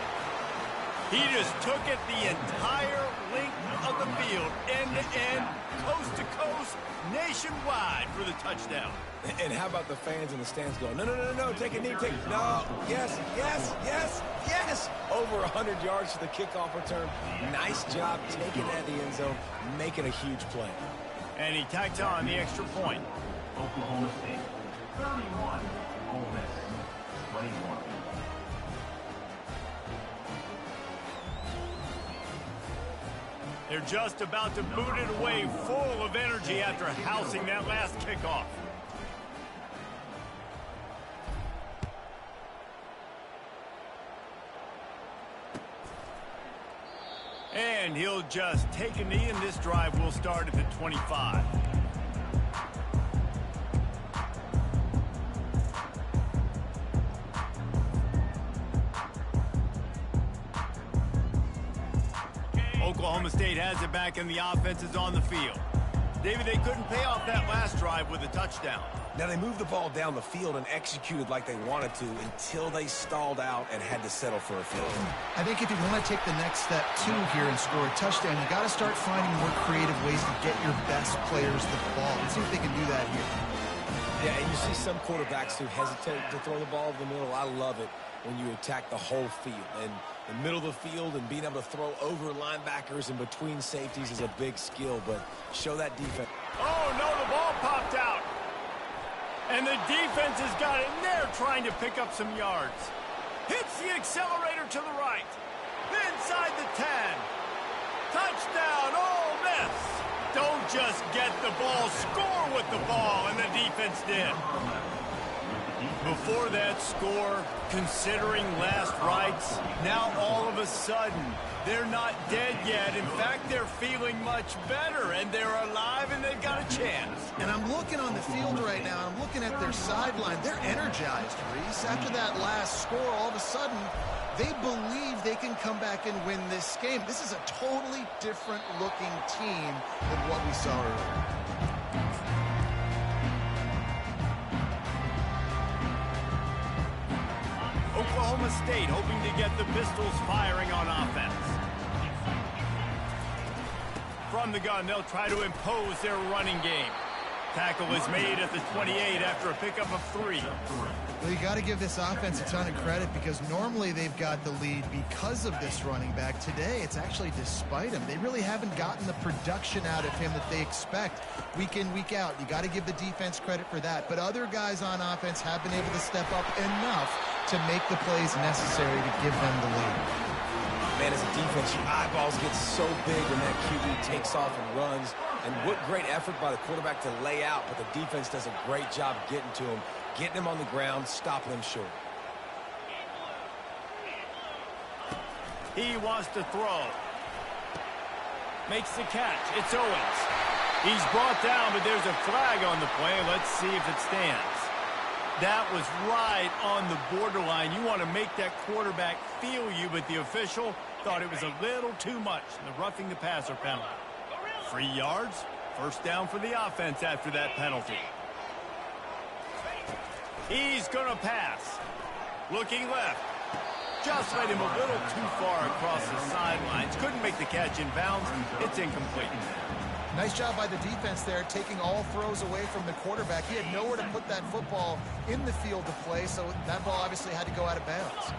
He just took it the entire length of the field, end to end, coast to coast, nationwide for the touchdown. And how about the fans in the stands going, no, no, no, no, take a knee, take, no, yes, yes, yes, yes. Over 100 yards to the kickoff return. Nice job taking that to the end zone, making a huge play. And he tacks on the extra point. Oklahoma State, 31, Ole Miss, 21. They're just about to boot it away, full of energy after housing that last kickoff. And he'll just take a knee, and this drive will start at the 25. Oklahoma State has it back, and the offense is on the field. David, they couldn't pay off that last drive with a touchdown. Now, they moved the ball down the field and executed like they wanted to until they stalled out and had to settle for a field goal. I think if you want to take the next step, too, here and score a touchdown, you got to start finding more creative ways to get your best players the ball. Let's see if they can do that here. Yeah, and you see some quarterbacks who hesitate to throw the ball over the middle. I love it when you attack the whole field. And the middle of the field and being able to throw over linebackers and between safeties is a big skill, but show that defense. Oh, no, the ball popped out. And the defense has got it, and they're trying to pick up some yards. Hits the accelerator to the right. Inside the 10. Touchdown, Ole Miss. Don't just get the ball, score with the ball, and the defense did. Before that score, considering last rites, now all of a sudden, they're not dead yet. In fact, they're feeling much better, and they're alive, and they've got a chance. And I'm looking on the field right now, and I'm looking at their sideline. They're energized, Reese. After that last score, all of a sudden, they believe they can come back and win this game. This is a totally different-looking team than what we saw earlier. Oklahoma State hoping to get the Pistols firing on offense. From the gun, they'll try to impose their running game. Tackle is made at the 28 after a pickup of 3. Well, you got to give this offense a ton of credit because normally they've got the lead because of this running back. Today, it's actually despite him. They really haven't gotten the production out of him that they expect week in, week out. You got to give the defense credit for that. But other guys on offense have been able to step up enough to make the plays necessary to give them the lead. Man, as a defense, your eyeballs get so big when that QB takes off and runs. And what great effort by the quarterback to lay out, but the defense does a great job getting to him, getting him on the ground, stopping him short. He wants to throw. Makes the catch. It's Owens. He's brought down, but there's a flag on the play. Let's see if it stands. That was right on the borderline. You want to make that quarterback feel you, but the official thought it was a little too much. The roughing the passer penalty. 3 yards, first down for the offense after that penalty. He's going to pass. Looking left. Just let him a little too far across the sidelines. Couldn't make the catch in bounds. It's incomplete. Nice job by the defense there, taking all throws away from the quarterback. He had nowhere to put that football in the field to play, so that ball obviously had to go out of bounds.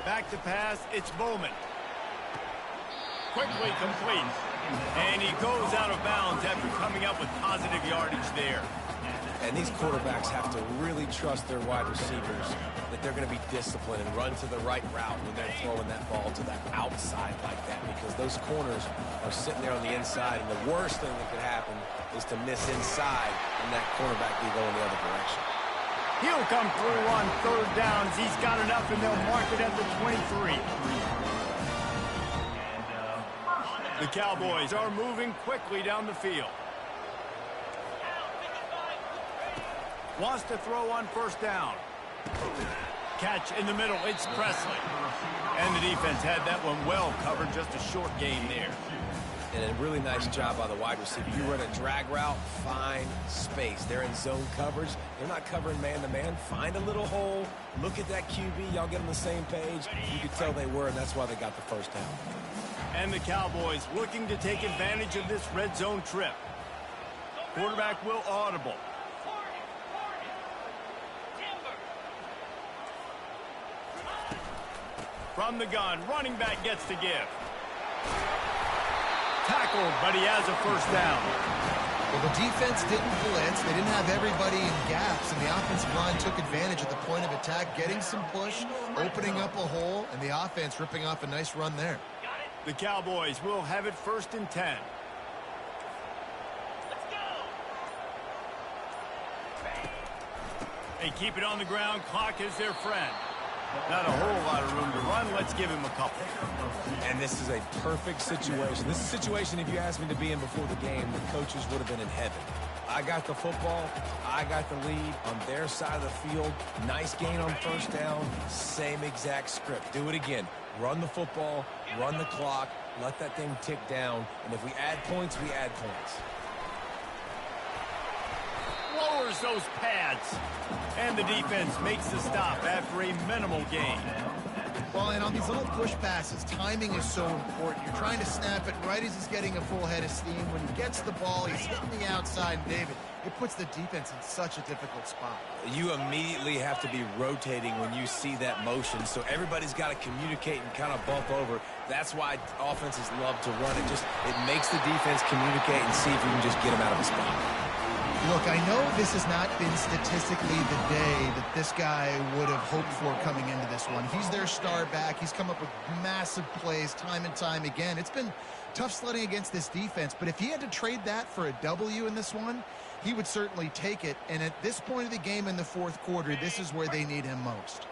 Back to pass, it's Bowman. Quickly complete. And he goes out of bounds after coming up with positive yardage there. And these quarterbacks have to really trust their wide receivers that they're going to be disciplined and run to the right route when they're throwing that ball to that outside like that, because those corners are sitting there on the inside, and the worst thing that could happen is to miss inside and that cornerback be going the other direction. He'll come through on third downs. He's got enough, and they'll mark it at the 23. The Cowboys are moving quickly down the field. Wants to throw on first down. Catch in the middle. It's Presley. And the defense had that one well covered. Just a short gain there. And a really nice job by the wide receiver. You run a drag route, find space. They're in zone coverage. They're not covering man-to-man. Find a little hole. Look at that QB. Y'all get on the same page. You could tell they were, and that's why they got the first down. And the Cowboys looking to take advantage of this red zone trip. Quarterback will audible. From the gun, running back gets to give. Tackled, but he has a first down. Well, the defense didn't blitz. They didn't have everybody in gaps, and the offensive line took advantage at the point of attack, getting some push, opening up a hole, and the offense ripping off a nice run there. The Cowboys will have it 1st and 10. They keep it on the ground. Clock is their friend. Not a whole lot of room to run. Let's give him a couple. And this is a perfect situation. This is a situation, if you asked me to be in before the game, the coaches would have been in heaven. I got the football. I got the lead on their side of the field. Nice gain on first down. Same exact script. Do it again. Run the football. Run the clock. Let that thing tick down. And if we add points, we add points. Lowers those pads. And the defense makes the stop after a minimal gain. Well, and on these little push passes, timing is so important. You're trying to snap it right as he's getting a full head of steam. When he gets the ball, he's hitting the outside. David, it puts the defense in such a difficult spot. You immediately have to be rotating when you see that motion, so everybody's got to communicate and kind of bump over. That's why offenses love to run it. It makes the defense communicate and see if you can just get them out of a spot. Look, I know this has not been statistically the day that this guy would have hoped for coming into this one. He's their star back. He's come up with massive plays time and time again. It's been tough sledding against this defense, but if he had to trade that for a W in this one, he would certainly take it. And at this point of the game in the fourth quarter, this is where they need him most.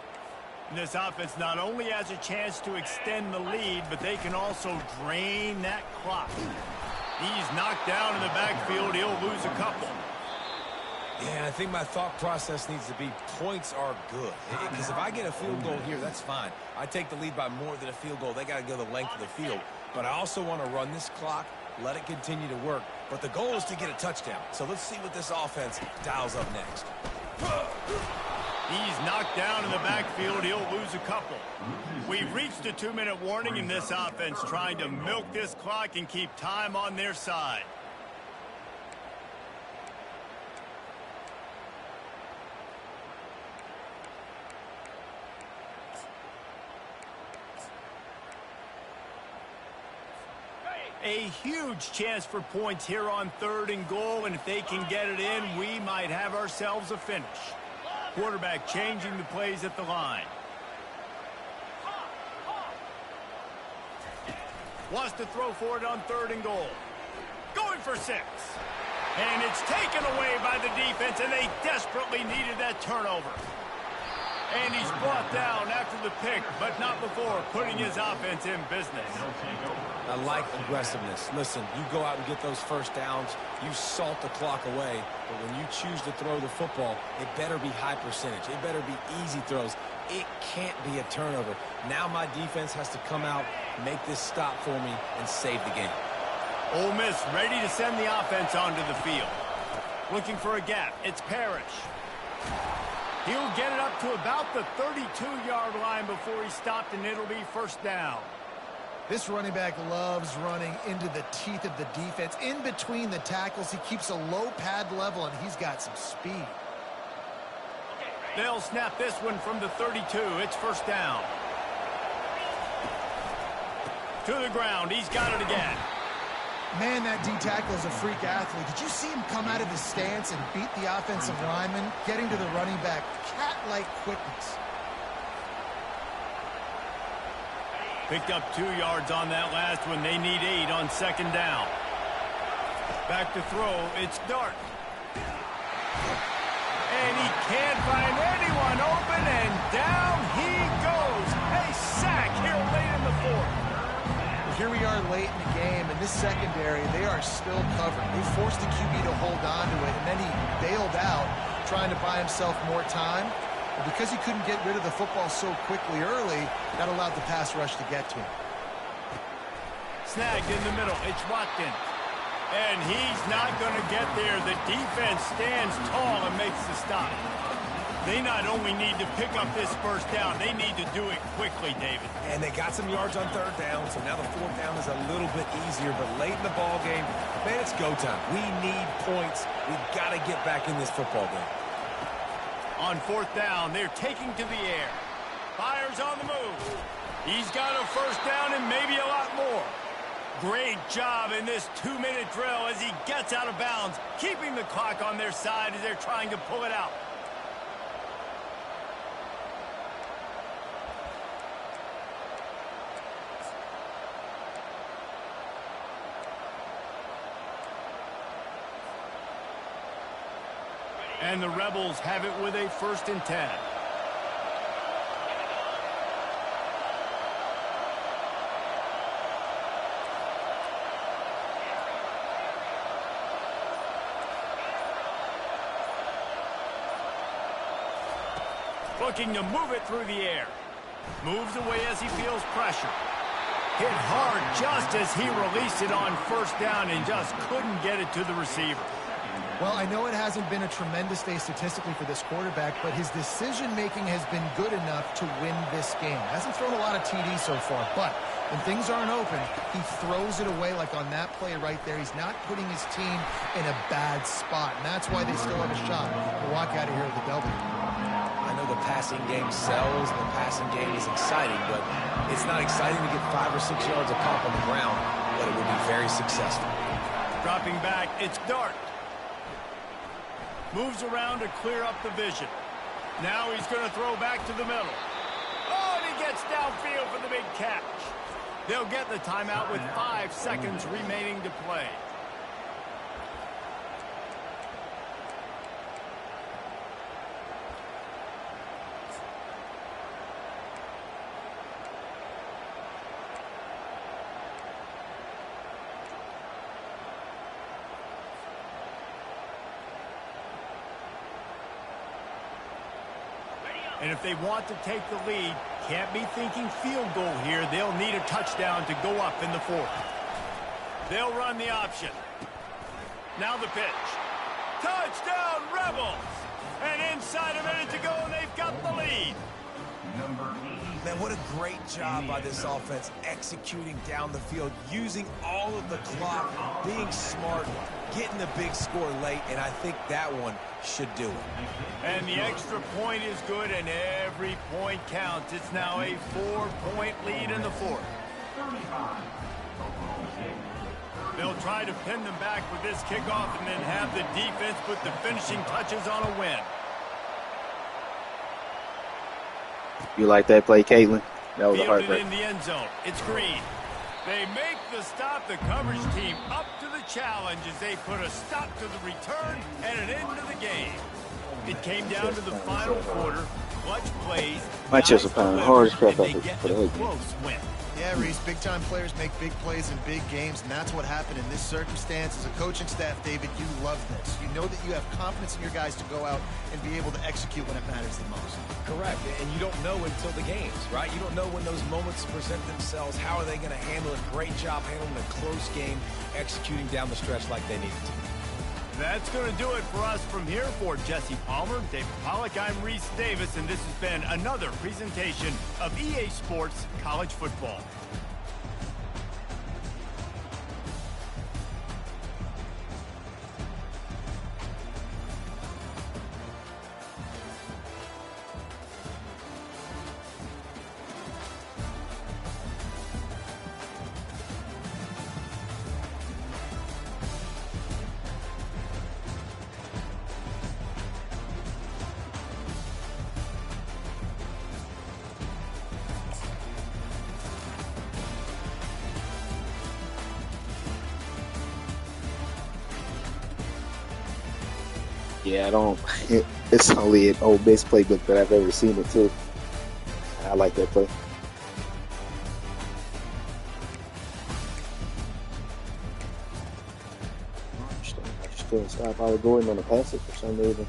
This offense not only has a chance to extend the lead, but they can also drain that clock. He's knocked down in the backfield. He'll lose a couple. Yeah, I think my thought process needs to be points are good. Because if I get a field goal here, that's fine. I take the lead by more than a field goal. They got to go the length of the field. But I also want to run this clock, let it continue to work. But the goal is to get a touchdown. So let's see what this offense dials up next. He's knocked down in the backfield. He'll lose a couple. We've reached a 2-minute warning in this offense, trying to milk this clock and keep time on their side. A huge chance for points here on 3rd and goal, and if they can get it in, we might have ourselves a finish. Quarterback changing the plays at the line. Wants to throw for it on 3rd and goal. Going for 6. And it's taken away by the defense, and they desperately needed that turnover. And he's brought down after the pick, but not before putting his offense in business. I like aggressiveness. Listen, you go out and get those first downs, you salt the clock away, but when you choose to throw the football, it better be high percentage. It better be easy throws. It can't be a turnover. Now my defense has to come out, make this stop for me, and save the game. Ole Miss ready to send the offense onto the field. Looking for a gap. It's Parrish. He'll get it up to about the 32-yard line before he stopped, and it'll be first down. This running back loves running into the teeth of the defense. In between the tackles, he keeps a low pad level, and he's got some speed. They'll snap this one from the 32. It's first down. To the ground. He's got it again. Man, that D-tackle is a freak athlete. Did you see him come out of his stance and beat the offensive lineman, getting to the running back? Cat-like quickness. Picked up 2 yards on that last one. They need 8 on 2nd down. Back to throw. It's Dart. And he can't find anyone open, and down he goes. A sack here late in the 4th. Here we are late in the game, and this secondary, they are still covered. They forced the QB to hold on to it, and then he bailed out. trying to buy himself more time. And because he couldn't get rid of the football so quickly early, that allowed the pass rush to get to him. Snagged in the middle. It's Watkins. And he's not going to get there. The defense stands tall and makes the stop. They not only need to pick up this first down, they need to do it quickly, David. And they got some yards on third down, so now the fourth down is a little bit easier. But late in the ball game, man, it's go time. We need points. We've got to get back in this football game. On fourth down, they're taking to the air. Fires on the move. He's got a first down and maybe a lot more. Great job in this 2-minute drill as he gets out of bounds, keeping the clock on their side as they're trying to pull it out. And the Rebels have it with a 1st and 10. Looking to move it through the air. Moves away as he feels pressure. Hit hard just as he released it on first down and just couldn't get it to the receiver. Well, I know it hasn't been a tremendous day statistically for this quarterback, but his decision-making has been good enough to win this game. Hasn't thrown a lot of TDs so far, but when things aren't open, he throws it away like on that play right there. He's not putting his team in a bad spot, and that's why they still have a shot to walk out of here with a W. I know the passing game sells, and the passing game is exciting, but it's not exciting to get 5 or 6 yards a pop on the ground, but it would be very successful. Dropping back, it's Dart. Moves around to clear up the vision. Now he's going to throw back to the middle. Oh, and he gets downfield for the big catch. They'll get the timeout with 5 seconds remaining to play. And if they want to take the lead, can't be thinking field goal here. They'll need a touchdown to go up in the 4th. They'll run the option. Now the pitch. Touchdown, Rebels! And inside a minute to go, and they've got the lead. Man, what a great job by this offense executing down the field, using all of the clock, being smart, getting the big score late, and I think that one should do it. And the extra point is good, and every point counts. It's now a 4-point lead in the 4th. They'll try to pin them back with this kickoff and then have the defense put the finishing touches on a win. You like that play, Caitlin? That was a Fielded heartbreak. in the end zone. It's Green. They make the stop. The coverage team up to the challenge as they put a stop to the return and an end to the game. It came down to the final quarter. Clutch plays. My chips are pounding hard as crap and out they for get the the hook. close win. Yeah, Reese, big-time players make big plays in big games, and that's what happened in this circumstance. As a coaching staff, David, you love this. You know that you have confidence in your guys to go out and be able to execute when it matters the most. Correct, and you don't know until the games, right? You don't know when those moments present themselves. How are they going to handle it? Great job handling a close game, executing down the stretch like they needed to. That's going to do it for us from here. For Jesse Palmer, David Pollack, I'm Reese Davis, and this has been another presentation of EA Sports College Football. Yeah, I don't. It's only an old Miss playbook that I've ever seen it too. I like that play. I still stop Howard Gordon on the passes for some reason.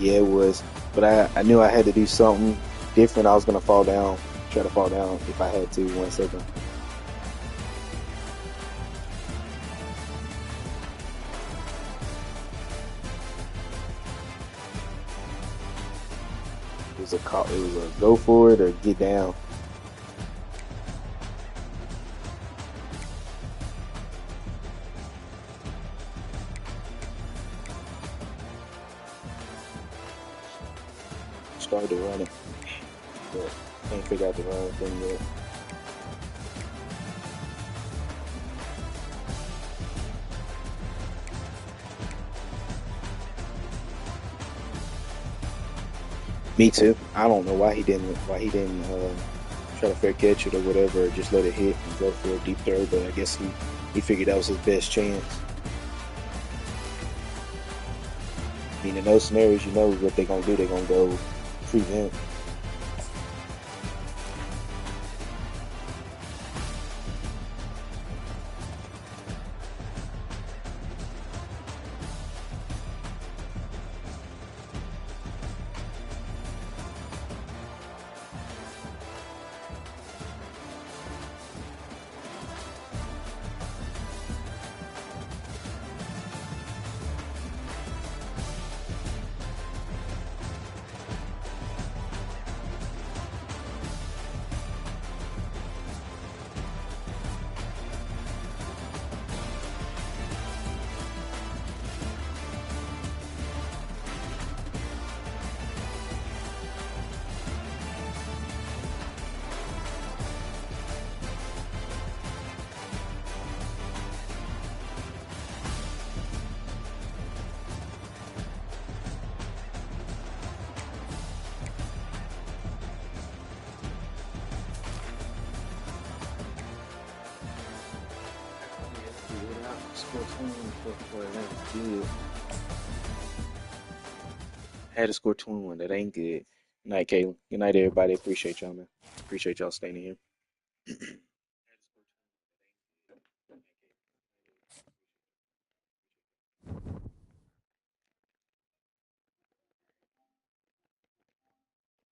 Yeah, it was. But I knew I had to do something different. I was gonna fall down, try to fall down if I had to. 1 second. It was a call. It was a go for it or get down. Started to run it, but can't figure out the run thing yet. Me too. I don't know why he didn't. Try to fair catch it or whatever, or just let it hit and go for a deep throw. But I guess he figured that was his best chance. I mean, in those scenarios, you know what they're gonna do. They're gonna go prevent. Had to score 21. That ain't good. Good night, Caitlin. Good night, everybody. Appreciate y'all, man. Appreciate y'all staying in here.